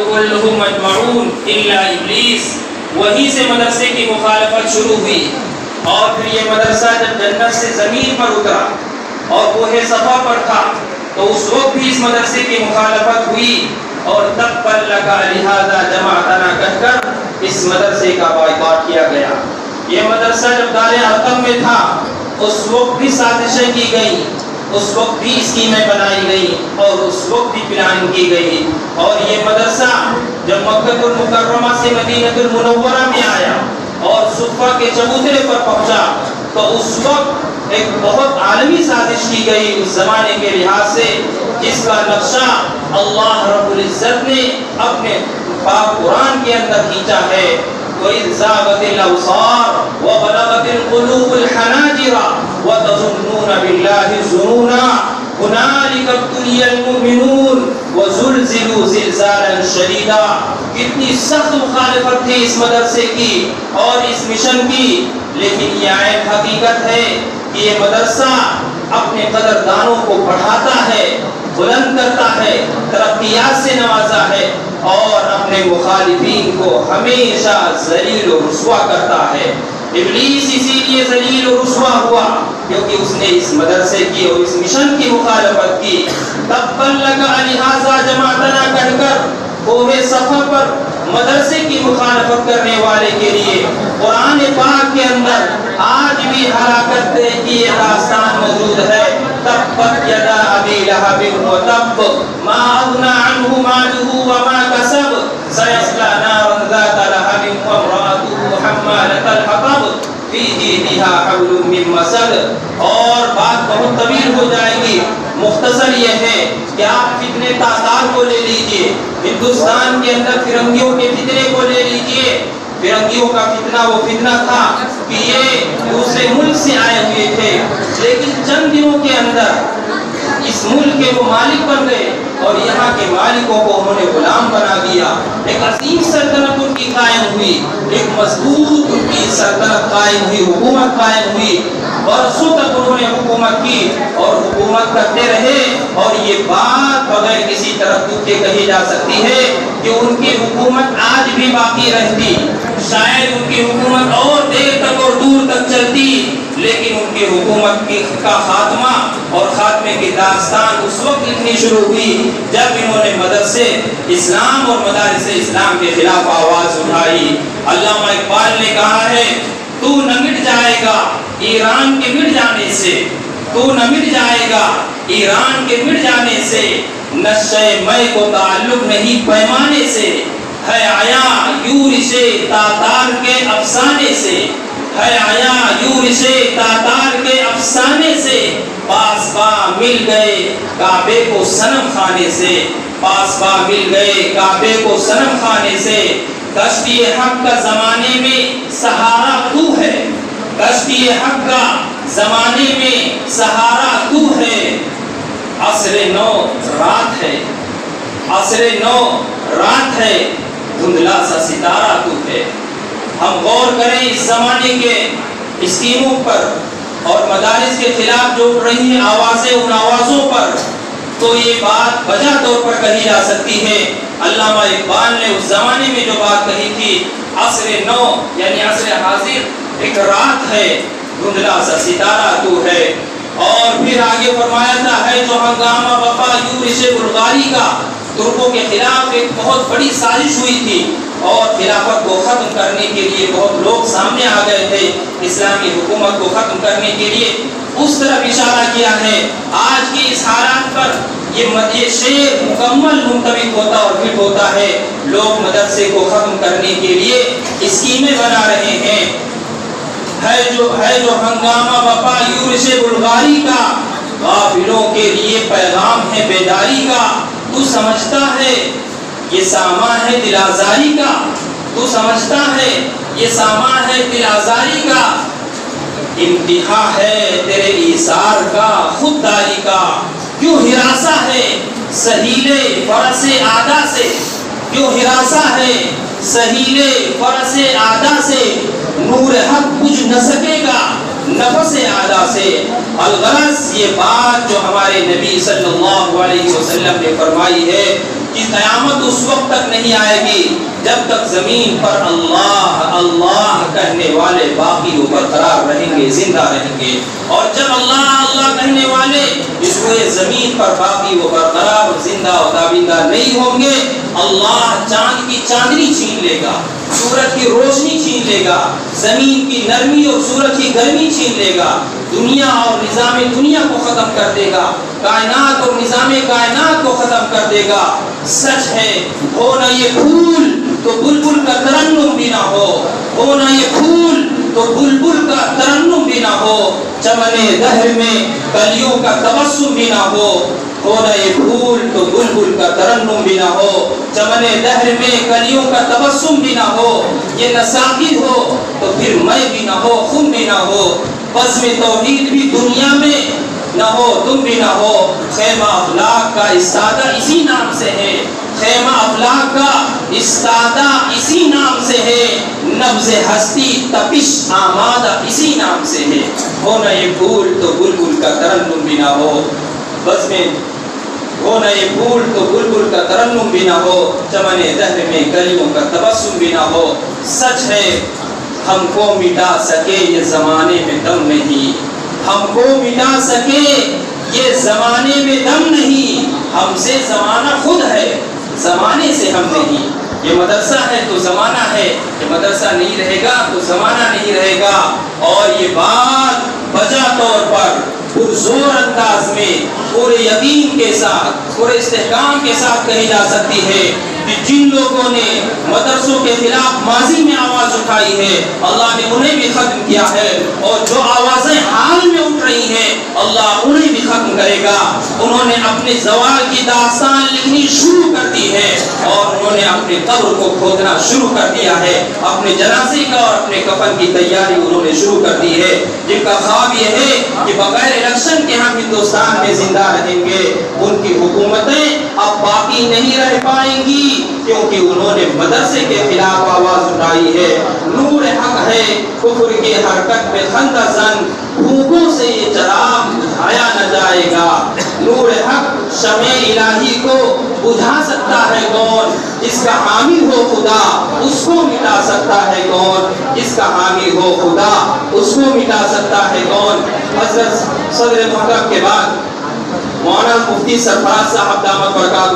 كلهم أجمعون إلا إبليس. وہیں سے مدرسے کی مخالفت شروع ہوئی، اور پھر یہ مدرسہ جب جنت سے زمین پر اترا اور کوہ صفا پر تھا تو اس وقت بھی اس مدرسے کی مخالفت ہوئی، اور تب پر لگا لہذا جماعتنا کہہ کر اس مدرسے کا بائیکاٹ کیا گیا۔ یہ مدرسہ جب دار ارقم میں تھا اس وقت بھی سازشیں کی گئی، اس وقت بھی اسکیمیں بنائی گئی، اور اس وقت بھی پلاننگ کی گئی۔ اور یہ مدرسہ جب مکہ المکرمہ سے مدینہ المنورہ میں آیا اور صفہ کے چبوترے پر پہنچا تو اس وقت ایک بہت عالمی سازش کی گئی اس زمانے کے لحاظ سے، جس کا نقشہ اللہ رب العزت نے اپنے پاک قرآن کے اندر کھینچا ہے۔ وَإِذْ زَاغَتِ الْأَبْصَارُ وَبَلَغَتِ الْقُلُوبُ الْحَنَاجِرَ وَتَظُنُّونَ بِاللَّهِ الظُّنُونَا هُنَالِكَ ابْتُلِيَ الْمُؤْمِنُونَ وَزُلْزِلُوا زِلْزَالًا شَدِيدًا۔ کتنی سخت مخالفت تھی اس مدرسے کی اور اس مشن کی، لیکن یہ عین حقیقت ہے کہ یہ مدرسہ اپنے قدردانوں کو بڑھاتا ہے، بلند کرتا ہے، ترقیات سے نوازا ہے، اور اپنے مخالفین کو ہمیشہ ذلیل و رسوا کرتا ہے۔ ابلیس اسی لیے ذلیل و رسوا ہوا کیونکہ اس نے اس مدرسے کی اور اس مشن کی مخالفت کی۔ تب لگا لہذا جماعتنا کہہ کر کوہ صفا پر مدرسے کی مخالفت کرنے والے کے لیے قرآن پاک کے اندر آج بھی ہلاکت کی یہ داستان موجود ہے۔ تبت یدا ابی لہب وتب ما اغنی عنہ مالہ وما کسب سیصلی نارا ذات لہب وامرأته حمالۃ الحطب فی جیدها حبل من مسد۔ اور بات بہت طویل ہو جائے گی، مختصر یہ ہے کہ آپ فتنے تاتار کو لے لیجئے، ہندوستان کے اندر فرنگیوں کے فتنے کو لے لیجئے۔ فرنگیوں کا فتنہ وہ فتنہ تھا کہ یہ دوسرے ملک سے آئے ہوئے تھے، لیکن چند دنوں کے اندر اس ملک کے وہ مالک بن گئے اور یہاں کے مالکوں کو انہوں نے غلام بنا دیا۔ ایک عظیم سلطنت ان کی قائم ہوئی، ایک مضبوط ان کی سلطنت قائم ہوئی، حکومت قائم ہوئی، برسوں تک انہوں نے حکومت کی اور حکومت کرتے رہے۔ اور یہ بات بغیر کسی تردد کے کہی جا سکتی ہے کہ ان کی حکومت آج بھی باقی رہتی، شاید ان کی حکومت اور دیر تک اور دور تک چلتی، لیکن ان کی حکومت کا خاتمہ اور خاتمے کی داستان اس وقت لکھنی شروع ہوئی جب انہوں نے مدرسے اسلام اور مدارس اسلام کے خلاف آواز اٹھائی۔ علامہ اقبال نے کہا ہے تو نہ مٹ جائے گا ایران کے مٹ جانے سے، تو نہ مٹ جائے گا ایران کے مٹ جانے سے، نشہ میں کو تعلق نہیں پیمانے سے، ہے آیا یورش تاتار کے افسانے سے، ہے آیا یورش تاتار کے افسانے سے، پاس پا مل گئے کعبے کو صنم خانے سے، پاس پا مل گئے کعبے کو صنم خانے سے۔ کشتی حق کا زمانے میں سہارا تو ہے، کشتی حق کا زمانے میں سہارا تو ہے، عصر نو رات ہے، عصر نو رات ہے، دھندلا سا ستارہ تو ہے۔ ہم غور کریں اس زمانے کے اسکیموں پر اور مدارس کے خلاف جو اٹھ رہی ہیں آوازیں، ان آوازوں پر تو یہ بات وجہ طور پر کہی جا سکتی ہے۔ علامہ اقبال نے اس زمانے میں جو بات کہی تھی، عصر نو یعنی عصر حاضر ایک رات ہے، دھندلا سا ستارہ تو ہے۔ اور پھر آگے فرمایا تھا ہے جو ہنگامہ وفا یورش بلغاری کا، ترکوں کے خلاف ایک بہت بڑی سازش ہوئی تھی اور خلافت کو ختم کرنے کے لیے بہت لوگ سامنے آ گئے تھے، اسلامی حکومت کو ختم کرنے کے لیے اس طرف اشارہ کیا ہے۔ آج کے اس حالات پر یہ شعر مکمل منطبق ہوتا اور فٹ ہوتا ہے۔ لوگ مدرسے کو ختم کرنے کے لیے اسکیمیں بنا رہے ہیں۔ ہے جو ہنگامہ وفا یورش بلغاری کا، غافلوں کے لیے پیغام ہے بیداری کا، تو سمجھتا ہے یہ سامان ہے دل آزاری کا، تو سمجھتا ہے یہ سامان ہے دل آزاری کا، انتہا ہے تیرے ایثار کا خودداری کا، کیوں ہراساں ہے سہیلے فرس آدھا سے، کیوں ہراساں ہے سہیلے فرس آدھا سے، نور حق بجھ نہ سکے گا نفس آدھا سے۔ الغرض یہ بات جو ہمارے نبی صلی اللہ علیہ وسلم نے فرمائی ہے کہ قیامت اس وقت تک نہیں آئے گی جب تک زمین پر اللہ اللہ کہنے والے باقی و برقرار رہیں گے، زندہ رہیں گے۔ اور جب اللہ اللہ کہنے والے اس روئے زمین پر باقی و برقرار و زندہ و تابندہ نہیں ہوں گے، اللہ چاند کی چاندنی چھین لے گا، سورج کی روشنی چھین لے گا، زمین کی نرمی اور سورج کی گرمی چھین لے گا، دنیا اور نظام دنیا کو ختم کر دے گا، کائنات اور نظام کائنات کو ختم کر دے گا۔ سچ ہے، ہو نہ یہ پھول تو بلبل کا ترنم بھی نہ ہو نہ یہ پھول تو بلبل کا ترنم بھی نہ ہو، چمن دہر میں کلیوں کا تبسم بھی نہ ہو نہ یہ پھول تو بلبل کا ترنم بھی نہ ہو، چمن دہر میں کلیوں کا تبسم بھی نہ ہو، یہ نہ ساقی ہو تو پھر میں بھی نہ ہو، خم بھی نہ ہو، بزم توحید بھی دنیا میں نہ ہو، تم بھی نہ ہو۔ خیمہ افلاک کا استادہ اسی نام سے ہے، خیمہ افلاک کا استادہ اسی نام سے ہے، نبض ہستی تپش آمادہ اسی نام سے ہے، ہو نہ یہ پھول تو بلبل کا ترنم بھی نہ ہو، بس میں ہو نہ یہ پھول تو بلبل کا ترنم بھی نہ ہو، چمن دہر میں کلیوں کا تبسم بھی نہ ہو۔ سچ ہے، ہم کو مٹا سکے یہ زمانے میں دم نہیں، ہم کو مٹا سکے یہ زمانے میں دم نہیں، ہم سے زمانہ خود ہے، زمانے سے ہم نہیں۔ یہ مدرسہ ہے تو زمانہ ہے، یہ مدرسہ نہیں رہے گا تو زمانہ نہیں رہے گا۔ اور یہ بات بجا طور پر پرزور انداز میں پورے یقین کے ساتھ پورے استحکام کے ساتھ کہی جا سکتی ہے کہ جن لوگوں نے مدرسوں کے خلاف ماضی میں آواز اٹھائی ہے، اللہ نے انہیں بھی ختم کیا ہے، اور جو آوازیں حال میں اٹھ رہی ہیں اللہ انہیں بھی ختم کرے گا۔ انہوں نے اپنے زوال کی داستان لکھنی شروع کر دی ہے، اور انہوں نے اپنے قبر کو کھودنا شروع کر دیا ہے، اپنے جنازے کا اور اپنے کفن کی تیاری انہوں نے شروع کر دی ہے، جن کا خواب یہ ہے کہ بغیر الیکشن کے ہم ہندوستان میں زندہ رہیں گے۔ ان کی حکومتیں اب باقی نہیں رہ پائیں گی، کیونکہ انہوں نے مدرسے کے خلاف آواز اٹھائی ہے۔ نور حق ہے کفر کی حرکت میں خندہ زن، بھوکوں سے یہ چراغ بجھایا نہ جائے گا۔ نور حق شمع الہی کو بجھا سکتا ہے کون؟ جس کا حامی ہو خدا اس کو مٹا سکتا ہے کون؟ جس کا حامی ہو خدا اس کو مٹا سکتا ہے کون؟ حضرت صدر محترم کے بعد مولانا مفتی سرفراز صاحب دامت برکاتہ